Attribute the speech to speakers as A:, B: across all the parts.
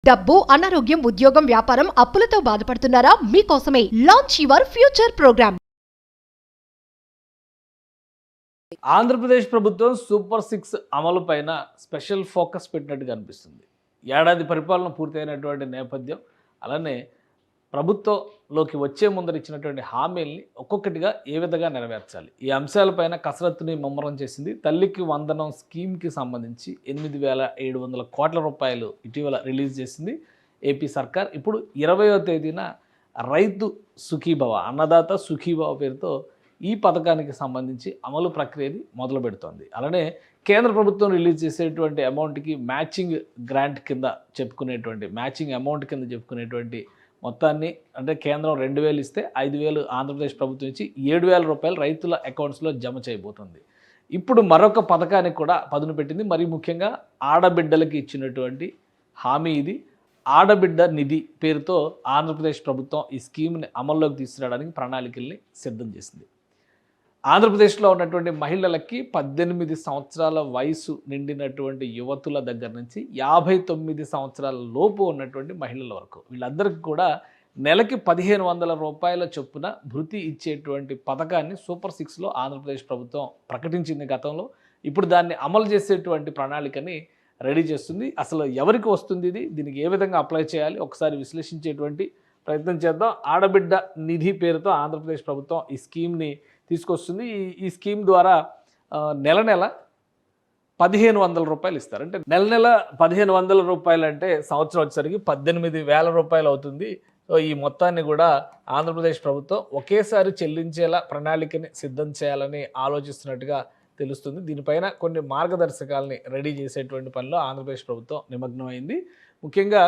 A: డబ్బు, అనారోగ్యం, ఉద్యోగం, వ్యాపారం, అప్పులతో బాధపడుతున్నారా? మీకోసమే launch your future programme.
B: Andhra Pradesh ప్రభుత్వం సూపర్ 6 అమలు పైన స్పెషల్ ఫోకస్ పెట్టినట్టుగా అనిపిస్తుంది. ఏడాది పరిపాలన పూర్తయినటువంటి నేపథ్యం, అలానే ప్రభుత్వంలోకి వచ్చే ముందర ఇచ్చినటువంటి హామీల్ని ఒక్కొక్కటిగా ఏ విధంగా నెరవేర్చాలి, ఈ అంశాలపైన కసరత్తుని ముమ్మరం చేసింది. తల్లికి వందనం స్కీమ్కి సంబంధించి 8,700 కోట్ల రూపాయలు ఇటీవల రిలీజ్ చేసింది ఏపీ సర్కార్. ఇప్పుడు 20వ తేదీన రైతు సుఖీభవ, అన్నదాత సుఖీభవ పేరుతో ఈ పథకానికి సంబంధించి అమలు ప్రక్రియని మొదలు పెడుతోంది. అలానే కేంద్ర ప్రభుత్వం రిలీజ్ చేసేటువంటి అమౌంట్కి మ్యాచింగ్ గ్రాంట్ కింద చెప్పుకునేటువంటి మొత్తాన్ని, అంటే కేంద్రం 2,000 ఇస్తే 5,000 ఆంధ్రప్రదేశ్ ప్రభుత్వం ఇచ్చి 7,000 రూపాయలు రైతుల అకౌంట్స్లో జమ చేయబోతుంది. ఇప్పుడు మరొక పథకానికి కూడా పదును పెట్టింది. మరి ముఖ్యంగా ఆడబిడ్డలకి ఇచ్చినటువంటి హామీ ఇది. ఆడబిడ్డ నిధి పేరుతో ఆంధ్రప్రదేశ్ ప్రభుత్వం ఈ స్కీమ్ని అమల్లోకి తీసుకురావడానికి ప్రణాళికల్ని సిద్ధం చేసింది. ఆంధ్రప్రదేశ్లో ఉన్నటువంటి మహిళలకి 18 సంవత్సరాల వయసు నిండినటువంటి యువతుల దగ్గర నుంచి 59 సంవత్సరాల లోపు ఉన్నటువంటి మహిళల వరకు వీళ్ళందరికీ కూడా నెలకి 1,500 రూపాయల చొప్పున భృతి ఇచ్చేటువంటి పథకాన్ని సూపర్ 6లో ఆంధ్రప్రదేశ్ ప్రభుత్వం ప్రకటించింది గతంలో. ఇప్పుడు దాన్ని అమలు చేసేటువంటి ప్రణాళికని రెడీ చేస్తుంది. అసలు ఎవరికి వస్తుంది ఇది, దీనికి ఏ విధంగా అప్లై చేయాలి, ఒకసారి విశ్లేషించేటువంటి ప్రయత్నం చేద్దాం. ఆడబిడ్డ నిధి పేరుతో ఆంధ్రప్రదేశ్ ప్రభుత్వం ఈ స్కీమ్ని తీసుకొస్తుంది. ఈ స్కీమ్ ద్వారా నెల 1,500 రూపాయలు ఇస్తారు. అంటే నెల 1,500 రూపాయలు అంటే సంవత్సరం వచ్చేసరికి 18,000 రూపాయలు అవుతుంది. సో ఈ మొత్తాన్ని కూడా ఆంధ్రప్రదేశ్ ప్రభుత్వం ఒకేసారి చెల్లించేలా ప్రణాళికని సిద్ధం చేయాలని ఆలోచిస్తున్నట్టుగా తెలుస్తుంది. దీనిపైన కొన్ని మార్గదర్శకాలని రెడీ చేసేటువంటి పనిలో ఆంధ్రప్రదేశ్ ప్రభుత్వం నిమగ్నమైంది. ముఖ్యంగా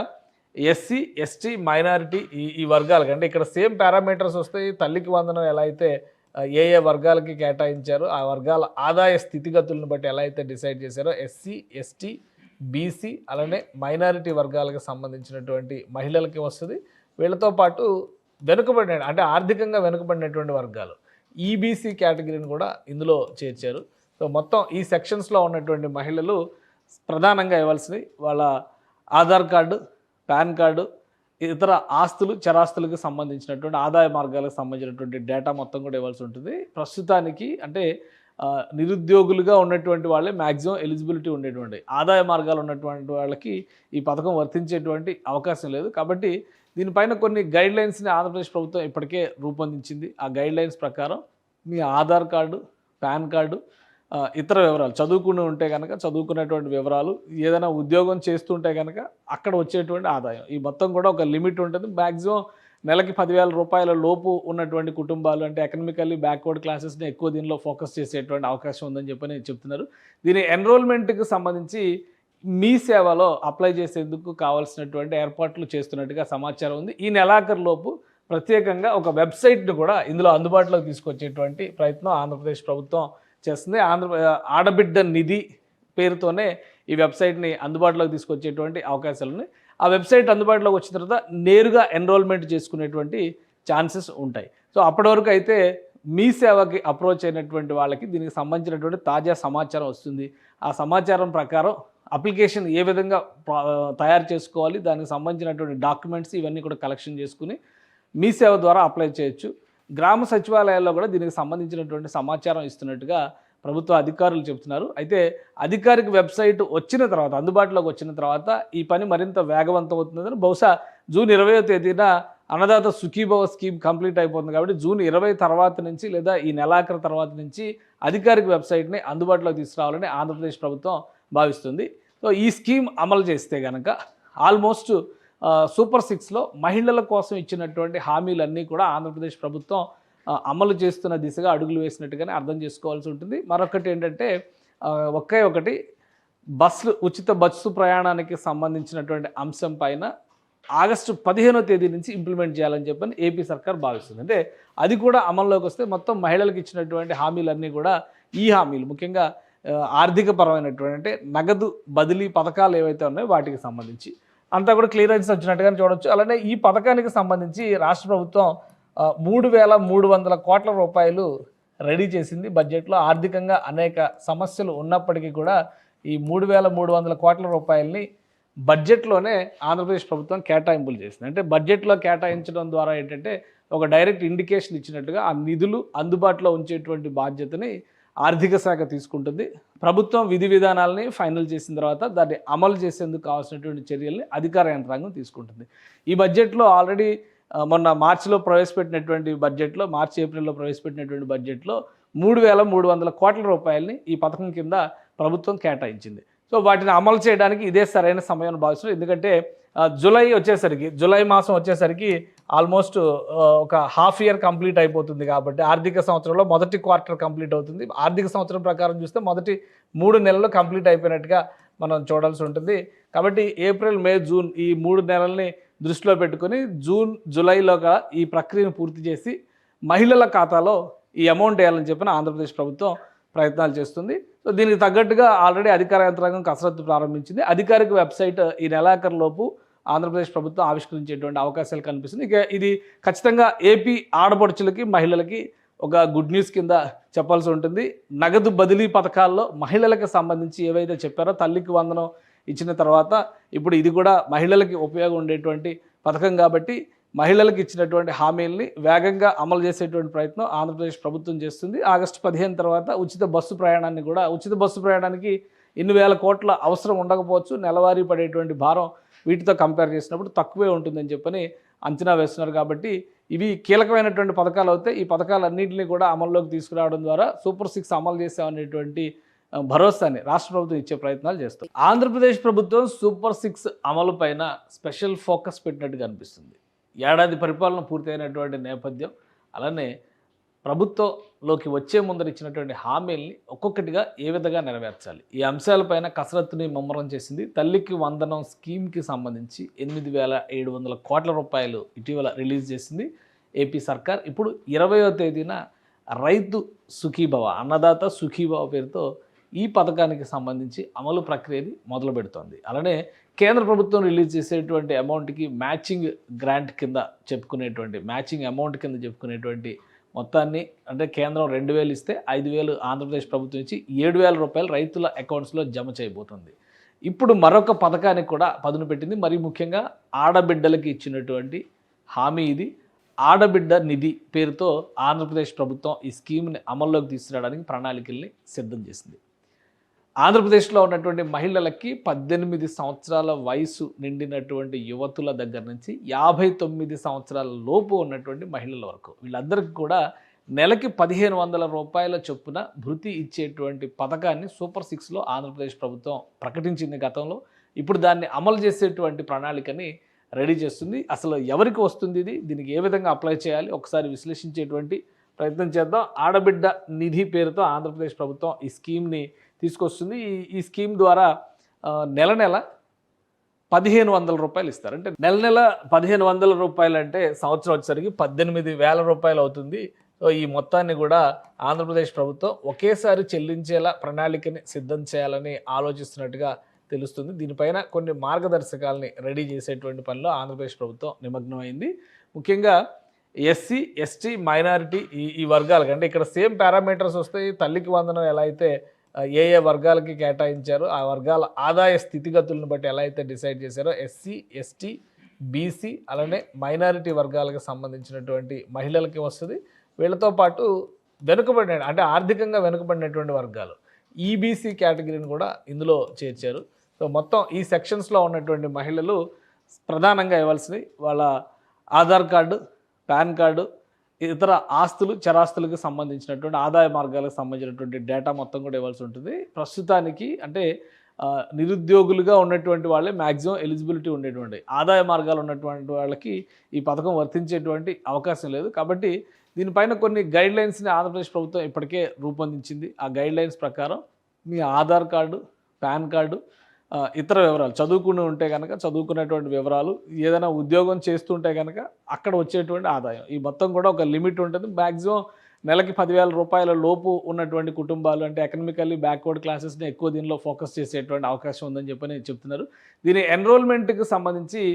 B: ఎస్సీ, ఎస్టీ, మైనారిటీ ఈ వర్గాలకి, అంటే ఇక్కడ సేమ్ పారామీటర్స్ వస్తాయి. తల్లికి వందనం ఎలా అయితే ఏ వర్గాలకి కేటాయించారో ఆ వర్గాల ఆదాయ స్థితిగతులను బట్టి ఎలా అయితే డిసైడ్ చేశారో ఎస్సీ, ఎస్టీ, బీసీ అలానే మైనారిటీ వర్గాలకు సంబంధించినటువంటి మహిళలకి వస్తుంది. వీళ్ళతో పాటు వెనుకబడిన, అంటే ఆర్థికంగా వెనుకబడినటువంటి వర్గాలు ఈబీసీ కేటగిరీని కూడా ఇందులో చేర్చారు. సో మొత్తం ఈ సెక్షన్స్లో ఉన్నటువంటి మహిళలు ప్రధానంగా ఇవ్వాల్సినవి వాళ్ళ ఆధార్ కార్డు, పాన్ కార్డు, ఇతర ఆస్తులు, చరాస్తులకు సంబంధించినటువంటి ఆదాయ మార్గాలకు సంబంధించినటువంటి డేటా మొత్తం కూడా ఇవ్వాల్సి ఉంటుంది. ప్రస్తుతానికి అంటే నిరుద్యోగులుగా ఉన్నటువంటి వాళ్ళే మ్యాక్సిమం ఎలిజిబిలిటీ ఉండేటువంటి, ఆదాయ మార్గాలు ఉన్నటువంటి వాళ్ళకి ఈ పథకం వర్తించేటువంటి అవకాశం లేదు. కాబట్టి దీనిపైన కొన్ని గైడ్లైన్స్ని ఆంధ్రప్రదేశ్ ప్రభుత్వం ఇప్పటికే రూపొందించింది. ఆ గైడ్లైన్స్ ప్రకారం మీ ఆధార్ కార్డు, పాన్ కార్డు, ఇతర వివరాలు, చదువుకుని ఉంటే కనుక చదువుకున్నటువంటి వివరాలు, ఏదైనా ఉద్యోగం చేస్తుంటే కనుక అక్కడ వచ్చేటువంటి ఆదాయం, ఈ మొత్తం కూడా ఒక లిమిట్ ఉంటుంది. మ్యాక్సిమం నెలకి 10,000 రూపాయల లోపు ఉన్నటువంటి కుటుంబాలు, అంటే ఎకనామికల్లీ బ్యాక్వర్డ్ క్లాసెస్ని ఎక్కువ దీనిలో ఫోకస్ చేసేటువంటి అవకాశం ఉందని చెప్పని చెప్తున్నారు. దీని ఎన్రోల్మెంట్కి సంబంధించి మీ సేవలో అప్లై చేసేందుకు కావాల్సినటువంటి ఏర్పాట్లు చేస్తున్నట్టుగా సమాచారం ఉంది. ఈ నెలాఖరులోపు ప్రత్యేకంగా ఒక వెబ్సైట్ని కూడా ఇందులో అందుబాటులోకి తీసుకొచ్చేటువంటి ప్రయత్నం ఆంధ్రప్రదేశ్ ప్రభుత్వం చేస్తుంది. ఆడబిడ్డ నిధి పేరుతోనే ఈ వెబ్సైట్ని అందుబాటులోకి తీసుకొచ్చేటువంటి అవకాశాలు ఉన్నాయి. ఆ వెబ్సైట్ అందుబాటులోకి వచ్చిన తర్వాత నేరుగా ఎన్రోల్మెంట్ చేసుకునేటువంటి ఛాన్సెస్ ఉంటాయి. సో అప్పటి వరకు అయితే మీ సేవకి అప్రోచ్ అయినటువంటి వాళ్ళకి దీనికి సంబంధించినటువంటి తాజా సమాచారం వస్తుంది. ఆ సమాచారం ప్రకారం అప్లికేషన్ ఏ విధంగా తయారు చేసుకోవాలి, దానికి సంబంధించినటువంటి డాక్యుమెంట్స్ ఇవన్నీ కూడా కలెక్షన్ చేసుకుని మీ సేవ ద్వారా అప్లై చేయొచ్చు. గ్రామ సచివాలయాల్లో కూడా దీనికి సంబంధించినటువంటి సమాచారం ఇస్తున్నట్టుగా ప్రభుత్వ అధికారులు చెబుతున్నారు. అయితే అధికారిక వెబ్సైట్ వచ్చిన తర్వాత, అందుబాటులోకి వచ్చిన తర్వాత ఈ పని మరింత వేగవంతం అవుతుందని, బహుశా జూన్ 20వ తేదీన అన్నదాత సుఖీభవ స్కీమ్ కంప్లీట్ అయిపోతుంది. కాబట్టి జూన్ 20 తర్వాత నుంచి లేదా ఈ నెలాఖరు తర్వాత నుంచి అధికారిక వెబ్సైట్ని అందుబాటులోకి తీసుకురావాలని ఆంధ్రప్రదేశ్ ప్రభుత్వం భావిస్తుంది. సో ఈ స్కీమ్ అమలు చేస్తే కనుక ఆల్మోస్ట్ సూపర్ 6లో మహిళల కోసం ఇచ్చినటువంటి హామీలన్నీ కూడా ఆంధ్రప్రదేశ్ ప్రభుత్వం అమలు చేస్తున్న దిశగా అడుగులు వేసినట్టుగానే అర్థం చేసుకోవాల్సి ఉంటుంది. మరొకటి ఏంటంటే ఒకటి ఉచిత బస్సు ప్రయాణానికి సంబంధించినటువంటి అంశం పైన ఆగస్టు 15వ తేదీ నుంచి ఇంప్లిమెంట్ చేయాలని చెప్పని ఏపీ సర్కార్ భావిస్తుంది. అంటే అది కూడా అమల్లోకి వస్తే మొత్తం మహిళలకు ఇచ్చినటువంటి హామీలన్నీ కూడా ఈ హామీలు, ముఖ్యంగా ఆర్థిక పరమైనటువంటి, అంటే నగదు బదిలీ పథకాలు ఏవైతే ఉన్నాయో వాటికి సంబంధించి అంతా కూడా క్లియరెన్స్ వచ్చినట్టుగానే చూడొచ్చు. అలానే ఈ పథకానికి సంబంధించి రాష్ట్ర ప్రభుత్వం 3,300 కోట్ల రూపాయలు రెడీ చేసింది బడ్జెట్లో. ఆర్థికంగా అనేక సమస్యలు ఉన్నప్పటికీ కూడా ఈ 3,300 కోట్ల రూపాయలని బడ్జెట్లోనే ఆంధ్రప్రదేశ్ ప్రభుత్వం కేటాయింపులు చేసింది. అంటే బడ్జెట్లో కేటాయించడం ద్వారా ఏంటంటే ఒక డైరెక్ట్ ఇండికేషన్ ఇచ్చినట్టుగా ఆ నిధులు అందుబాటులో ఉంచేటువంటి బాధ్యతని ఆర్థిక శాఖ తీసుకుంటుంది. ప్రభుత్వం విధి విధానాలని ఫైనల్ చేసిన తర్వాత దాన్ని అమలు చేసేందుకు కావాల్సినటువంటి చర్యల్ని అధికార యంత్రాంగం తీసుకుంటుంది. ఈ బడ్జెట్లో ఆల్రెడీ మొన్న మార్చిలో ప్రవేశపెట్టినటువంటి బడ్జెట్లో ఏప్రిల్లో ప్రవేశపెట్టినటువంటి బడ్జెట్లో 3,300 కోట్ల రూపాయలని ఈ పథకం కింద ప్రభుత్వం కేటాయించింది. సో వాటిని అమలు చేయడానికి ఇదే సరైన సమయం భావిస్తున్నాం. ఎందుకంటే జూలై మాసం వచ్చేసరికి ఆల్మోస్ట్ ఒక హాఫ్ ఇయర్ కంప్లీట్ అయిపోతుంది కాబట్టి ఆర్థిక సంవత్సరంలో మొదటి క్వార్టర్ కంప్లీట్ అవుతుంది. ఆర్థిక సంవత్సరం ప్రకారం చూస్తే మొదటి 3 నెలలు కంప్లీట్ అయిపోయినట్టుగా మనం చూడాల్సి ఉంటుంది. కాబట్టి ఏప్రిల్, మే, జూన్ ఈ 3 నెలల్ని దృష్టిలో పెట్టుకొని జూలైలోగా ఈ ప్రక్రియను పూర్తి చేసి మహిళల ఖాతాలో ఈ అమౌంట్ వేయాలని చెప్పిన ఆంధ్రప్రదేశ్ ప్రభుత్వం ప్రయత్నాలు చేస్తుంది. సో దీనికి తగ్గట్టుగా ఆల్రెడీ అధికార యంత్రాంగం కసరత్తు ప్రారంభించింది. అధికారిక వెబ్సైట్ ఈ నెలాఖరులోపు ఆంధ్రప్రదేశ్ ప్రభుత్వం ఆవిష్కరించేటువంటి అవకాశాలు కనిపిస్తుంది. ఇక ఇది ఖచ్చితంగా ఏపీ ఆడపడుచులకి, మహిళలకి ఒక గుడ్ న్యూస్ కింద చెప్పాల్సి ఉంటుంది. నగదు బదిలీ పథకాల్లో మహిళలకు సంబంధించి ఏవైతే చెప్పారో తల్లికి వందనం ఇచ్చిన తర్వాత ఇప్పుడు ఇది కూడా మహిళలకి ఉపయోగం ఉండేటువంటి పథకం కాబట్టి మహిళలకు ఇచ్చినటువంటి హామీల్ని వేగంగా అమలు చేసేటువంటి ప్రయత్నం ఆంధ్రప్రదేశ్ ప్రభుత్వం చేస్తుంది. ఆగస్టు 15 తర్వాత ఉచిత బస్సు ప్రయాణానికి ఎన్ని వేల కోట్ల అవసరం ఉండకపోవచ్చు. నెలవారీ పడేటువంటి భారం వీటితో కంపేర్ చేసినప్పుడు తక్కువే ఉంటుందని చెప్పని అంచనా వేస్తున్నారు. కాబట్టి ఇవి కీలకమైనటువంటి పథకాలు అవుతాయి. ఈ పథకాలన్నింటినీ కూడా అమల్లోకి తీసుకురావడం ద్వారా సూపర్ 6 అమలు చేసామనేటువంటి భరోసాని రాష్ట్ర ప్రభుత్వం ఇచ్చే ప్రయత్నాలు చేస్తారు. ఆంధ్రప్రదేశ్ ప్రభుత్వం సూపర్ 6 అమలు పైన స్పెషల్ ఫోకస్ పెట్టినట్టుగా అనిపిస్తుంది. ఏడాది పరిపాలన పూర్తయినటువంటి నేపథ్యం, అలానే ప్రభుత్వంలోకి వచ్చే ముందర ఇచ్చినటువంటి హామీల్ని ఒక్కొక్కటిగా ఏ విధంగా నెరవేర్చాలి, ఈ అంశాలపైన కసరత్తుని ముమ్మరం చేసింది. తల్లికి వందనం స్కీమ్కి సంబంధించి 8,700 కోట్ల రూపాయలు ఇటీవల రిలీజ్ చేసింది ఏపీ సర్కార్. ఇప్పుడు 20వ తేదీన రైతు సుఖీభవ, అన్నదాత సుఖీభవ పేరుతో ఈ పథకానికి సంబంధించి అమలు ప్రక్రియని మొదలు పెడుతోంది. అలానే కేంద్ర ప్రభుత్వం రిలీజ్ చేసేటువంటి అమౌంట్కి మ్యాచింగ్ అమౌంట్ కింద చెప్పుకునేటువంటి మొత్తాన్ని, అంటే కేంద్రం 2,000 ఇస్తే 5,000 ఆంధ్రప్రదేశ్ ప్రభుత్వం ఇచ్చి 7,000 రూపాయలు రైతుల అకౌంట్స్లో జమ చేయబోతుంది. ఇప్పుడు మరొక పథకానికి కూడా పదును పెట్టింది. మరి ముఖ్యంగా ఆడబిడ్డలకి ఇచ్చినటువంటి హామీ ఇది. ఆడబిడ్డ నిధి పేరుతో ఆంధ్రప్రదేశ్ ప్రభుత్వం ఈ స్కీమ్ని అమల్లోకి తీసుకురావడానికి ప్రణాళికల్ని సిద్ధం చేసింది. ఆంధ్రప్రదేశ్లో ఉన్నటువంటి మహిళలకి 18 సంవత్సరాల వయసు నిండినటువంటి యువతుల దగ్గర నుంచి 59 సంవత్సరాల లోపు ఉన్నటువంటి మహిళల వరకు వీళ్ళందరికీ కూడా నెలకి 1,500 రూపాయల చొప్పున భృతి ఇచ్చేటువంటి పథకాన్ని సూపర్ 6లో ఆంధ్రప్రదేశ్ ప్రభుత్వం ప్రకటించింది గతంలో. ఇప్పుడు దాన్ని అమలు చేసేటువంటి ప్రణాళికని రెడీ చేస్తుంది. అసలు ఎవరికి వస్తుంది దీనికి ఏ విధంగా అప్లై చేయాలి ఒకసారి విశ్లేషించేటువంటి ప్రయత్నం చేద్దాం. ఆడబిడ్డ నిధి పేరుతో ఆంధ్రప్రదేశ్ ప్రభుత్వం ఈ స్కీమ్ని తీసుకొస్తుంది. ఈ స్కీమ్ ద్వారా నెల 1,500 రూపాయలు ఇస్తారు. అంటే నెల 1,500 రూపాయలు అంటే సంవత్సరం వచ్చేసరికి 18,000 రూపాయలు అవుతుంది. సో ఈ మొత్తాన్ని కూడా ఆంధ్రప్రదేశ్ ప్రభుత్వం ఒకేసారి చెల్లించేలా ప్రణాళికని సిద్ధం చేయాలని ఆలోచిస్తున్నట్టుగా తెలుస్తుంది. దీనిపైన కొన్ని మార్గదర్శకాలని రెడీ చేసేటువంటి పనిలో ఆంధ్రప్రదేశ్ ప్రభుత్వం నిమగ్నమైంది. ముఖ్యంగా ఎస్సీ, ఎస్టీ, మైనారిటీ ఈ వర్గాలకి, అంటే ఇక్కడ సేమ్ పారామీటర్స్ వస్తాయి. తల్లికి వందనం ఎలా అయితే ఏ వర్గాలకి కేటాయించారో ఆ వర్గాల ఆదాయ స్థితిగతులను బట్టి ఎలా అయితే డిసైడ్ చేశారో ఎస్సీ, ఎస్టీ, బీసీ అలానే మైనారిటీ వర్గాలకు సంబంధించినటువంటి మహిళలకి వస్తుంది. వీళ్ళతో పాటు అంటే ఆర్థికంగా వెనుకబడినటువంటి వర్గాలు ఈబీసీ కేటగిరీని కూడా ఇందులో చేర్చారు. సో మొత్తం ఈ సెక్షన్స్లో ఉన్నటువంటి మహిళలు ప్రధానంగా ఇవ్వాల్సినవి వాళ్ళ ఆధార్ కార్డు, పాన్ కార్డు, ఇతర ఆస్తులు, చరాస్తులకు సంబంధించినటువంటి ఆదాయ మార్గాలకు సంబంధించినటువంటి డేటా మొత్తం కూడా ఇవ్వాల్సి ఉంటుంది. ప్రస్తుతానికి అంటే నిరుద్యోగులుగా ఉన్నటువంటి వాళ్ళే మ్యాక్సిమం ఎలిజిబిలిటీ ఉండేటువంటి ఆదాయ మార్గాలు ఉన్నటువంటి వాళ్ళకి ఈ పథకం వర్తించేటువంటి అవకాశం లేదు. కాబట్టి దీనిపైన కొన్ని గైడ్లైన్స్ని ఆంధ్రప్రదేశ్ ప్రభుత్వం ఇప్పటికే రూపొందించింది. ఆ గైడ్లైన్స్ ప్రకారం మీ ఆధార్ కార్డు, పాన్ కార్డు, ఇతర వివరాలు, చదువుకుని ఉంటే కనుక చదువుకునేటువంటి వివరాలు, ఏదైనా ఉద్యోగం చేస్తుంటే కనుక అక్కడ వచ్చేటువంటి ఆదాయం, ఈ మొత్తం కూడా ఒక లిమిట్ ఉంటుంది. మ్యాక్సిమం నెలకి 10,000 రూపాయల లోపు ఉన్నటువంటి కుటుంబాలు, అంటే ఎకనామికల్లీ బ్యాక్వర్డ్ క్లాసెస్ని ఎక్కువ దీనిలో ఫోకస్ చేసేటువంటి అవకాశం ఉందని చెప్పని చెప్తున్నారు. దీని ఎన్రోల్మెంట్కి సంబంధించి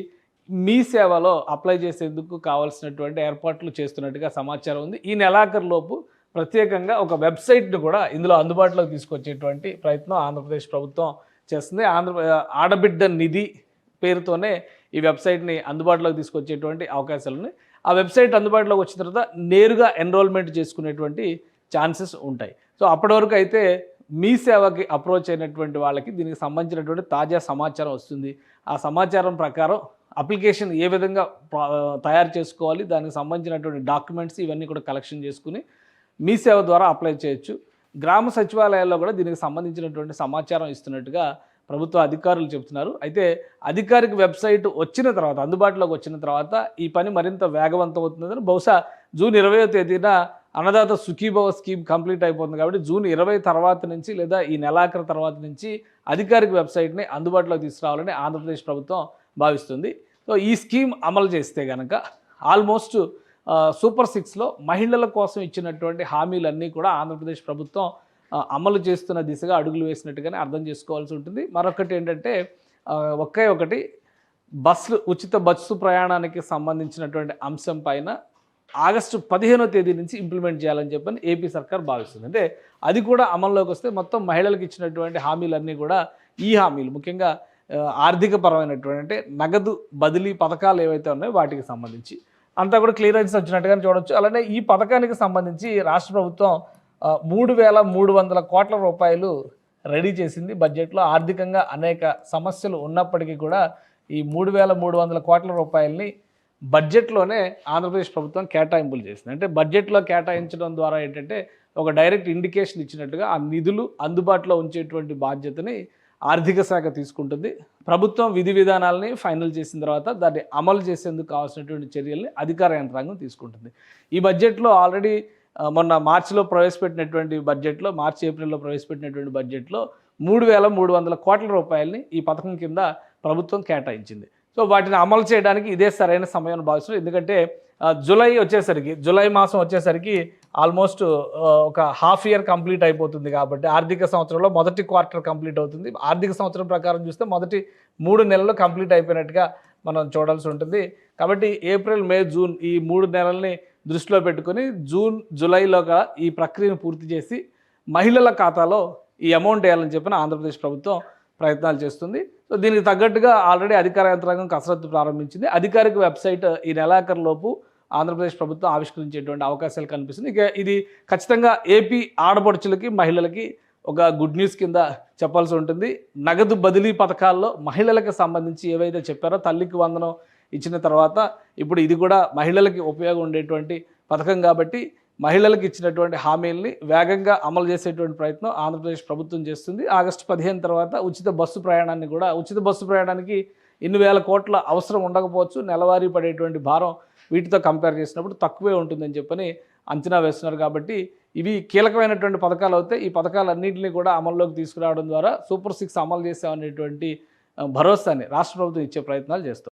B: మీ సేవలో అప్లై చేసేందుకు కావాల్సినటువంటి ఏర్పాట్లు చేస్తున్నట్టుగా సమాచారం ఉంది. ఈ నెలాఖరులోపు ప్రత్యేకంగా ఒక వెబ్సైట్ను కూడా ఇందులో అందుబాటులోకి తీసుకొచ్చేటువంటి ప్రయత్నం ఆంధ్రప్రదేశ్ ప్రభుత్వం చేస్తుంది. ఆడబిడ్డ నిధి పేరుతోనే ఈ వెబ్సైట్ని అందుబాటులోకి తీసుకొచ్చేటువంటి అవకాశాలు ఉన్నాయి. ఆ వెబ్సైట్ అందుబాటులోకి వచ్చిన తర్వాత నేరుగా ఎన్రోల్మెంట్ చేసుకునేటువంటి ఛాన్సెస్ ఉంటాయి. సో అప్పటి వరకు అయితే మీ సేవకి అప్రోచ్ అయినటువంటి వాళ్ళకి దీనికి సంబంధించినటువంటి తాజా సమాచారం వస్తుంది. ఆ సమాచారం ప్రకారం అప్లికేషన్ ఏ విధంగా తయారు చేసుకోవాలి, దానికి సంబంధించినటువంటి డాక్యుమెంట్స్ ఇవన్నీ కూడా కలెక్షన్ చేసుకుని మీ సేవ ద్వారా అప్లై చేయొచ్చు. గ్రామ సచివాలయాల్లో కూడా దీనికి సంబంధించినటువంటి సమాచారం ఇస్తున్నట్టుగా ప్రభుత్వ అధికారులు చెబుతున్నారు. అయితే అధికారిక వెబ్సైట్ వచ్చిన తర్వాత, అందుబాటులోకి వచ్చిన తర్వాత ఈ పని మరింత వేగవంతం అవుతుందని, బహుశా జూన్ 20వ తేదీన అన్నదాత సుఖీభవ స్కీమ్ కంప్లీట్ అయిపోతుంది కాబట్టి జూన్ 20 తర్వాత నుంచి లేదా ఈ నెలాఖరు తర్వాత నుంచి అధికారిక వెబ్సైట్ని అందుబాటులోకి తీసుకురావాలని ఆంధ్రప్రదేశ్ ప్రభుత్వం భావిస్తుంది. సో ఈ స్కీమ్ అమలు చేస్తే కనుక ఆల్మోస్ట్ సూపర్ 6లో మహిళల కోసం ఇచ్చినటువంటి హామీలన్నీ కూడా ఆంధ్రప్రదేశ్ ప్రభుత్వం అమలు చేస్తున్న దిశగా అడుగులు వేసినట్టుగానే అర్థం చేసుకోవాల్సి ఉంటుంది. మరొకటి ఏంటంటే ఒకటి ఉచిత బస్సు ప్రయాణానికి సంబంధించినటువంటి అంశం పైన ఆగస్టు 15వ తేదీ నుంచి ఇంప్లిమెంట్ చేయాలని చెప్పని ఏపీ సర్కార్ భావిస్తుంది. అంటే అది కూడా అమల్లోకి వస్తే మొత్తం మహిళలకు ఇచ్చినటువంటి హామీలన్నీ కూడా ఈ హామీలు ముఖ్యంగా ఆర్థిక పరమైనటువంటి అంటే నగదు బదిలీ పథకాలు ఏవైతే ఉన్నాయో వాటికి సంబంధించి అంతా కూడా క్లియరెన్స్ వచ్చినట్టుగానే చూడొచ్చు. అలానే ఈ పథకానికి సంబంధించి రాష్ట్ర ప్రభుత్వం 3,300 కోట్ల రూపాయలు రెడీ చేసింది. బడ్జెట్లో ఆర్థికంగా అనేక సమస్యలు ఉన్నప్పటికీ కూడా ఈ 3,300 కోట్ల రూపాయలని బడ్జెట్లోనే ఆంధ్రప్రదేశ్ ప్రభుత్వం కేటాయింపులు చేసింది. అంటే బడ్జెట్లో కేటాయించడం ద్వారా ఏంటంటే ఒక డైరెక్ట్ ఇండికేషన్ ఇచ్చినట్టుగా ఆ నిధులు అందుబాటులో ఉంచేటువంటి బాధ్యతని ఆర్థిక శాఖ తీసుకుంటుంది. ప్రభుత్వం విధి విధానాలని ఫైనల్ చేసిన తర్వాత దాన్ని అమలు చేసేందుకు కావాల్సినటువంటి చర్యల్ని అధికార యంత్రాంగం తీసుకుంటుంది. ఈ బడ్జెట్లో ఆల్రెడీ మొన్న మార్చిలో ప్రవేశపెట్టినటువంటి బడ్జెట్లో, ఏప్రిల్లో ప్రవేశపెట్టినటువంటి బడ్జెట్లో 3,300 కోట్ల రూపాయలని ఈ పథకం కింద ప్రభుత్వం కేటాయించింది. సో వాటిని అమలు చేయడానికి ఇదే సరైన సమయం భావిస్తున్నాం. ఎందుకంటే జూలై మాసం వచ్చేసరికి ఆల్మోస్ట్ ఒక హాఫ్ ఇయర్ కంప్లీట్ అయిపోతుంది కాబట్టి ఆర్థిక సంవత్సరంలో మొదటి క్వార్టర్ కంప్లీట్ అవుతుంది. ఆర్థిక సంవత్సరం ప్రకారం చూస్తే మొదటి 3 నెలలు కంప్లీట్ అయిపోయినట్టుగా మనం చూడాల్సి ఉంటుంది. కాబట్టి ఏప్రిల్, మే, జూన్ ఈ 3 నెలల్ని దృష్టిలో పెట్టుకొని జూలైలోగా ఈ ప్రక్రియను పూర్తి చేసి మహిళల ఖాతాలో ఈ అమౌంట్ వేయాలని చెప్పిన ఆంధ్రప్రదేశ్ ప్రభుత్వం ప్రయత్నాలు చేస్తుంది. సో దీనికి తగ్గట్టుగా ఆల్రెడీ అధికార యంత్రాంగం కసరత్తు ప్రారంభించింది. అధికారిక వెబ్సైట్ ఈ నెలాఖరులోపు ఆంధ్రప్రదేశ్ ప్రభుత్వం ఆవిష్కరించేటువంటి అవకాశాలు కనిపిస్తుంది. ఇక ఇది ఖచ్చితంగా ఏపీ ఆడపడుచులకి, మహిళలకి ఒక గుడ్ న్యూస్ కింద చెప్పాల్సి ఉంటుంది. నగదు బదిలీ పథకాల్లో మహిళలకు సంబంధించి ఏవైతే చెప్పారో, తల్లికి వందనం ఇచ్చిన తర్వాత ఇప్పుడు ఇది కూడా మహిళలకి ఉపయోగం ఉండేటువంటి పథకం కాబట్టి మహిళలకు ఇచ్చినటువంటి హామీల్ని వేగంగా అమలు చేసేటువంటి ప్రయత్నం ఆంధ్రప్రదేశ్ ప్రభుత్వం చేస్తుంది. ఆగస్టు 15 తర్వాత ఉచిత బస్సు ప్రయాణానికి ఇన్ని వేల కోట్ల అవసరం ఉండకపోవచ్చు. నెలవారీ పడేటువంటి భారం వీటితో కంపేర్ చేసినప్పుడు తక్కువే ఉంటుందని చెప్పని అంచనా వేస్తున్నారు. కాబట్టి ఇవి కీలకమైనటువంటి పథకాలు అవుతాయి. ఈ పథకాలన్నింటినీ కూడా అమల్లోకి తీసుకురావడం ద్వారా సూపర్ 6 అమలు చేసామనేటువంటి భరోసాని రాష్ట్ర ప్రభుత్వం ఇచ్చే ప్రయత్నాలు చేస్తుంది.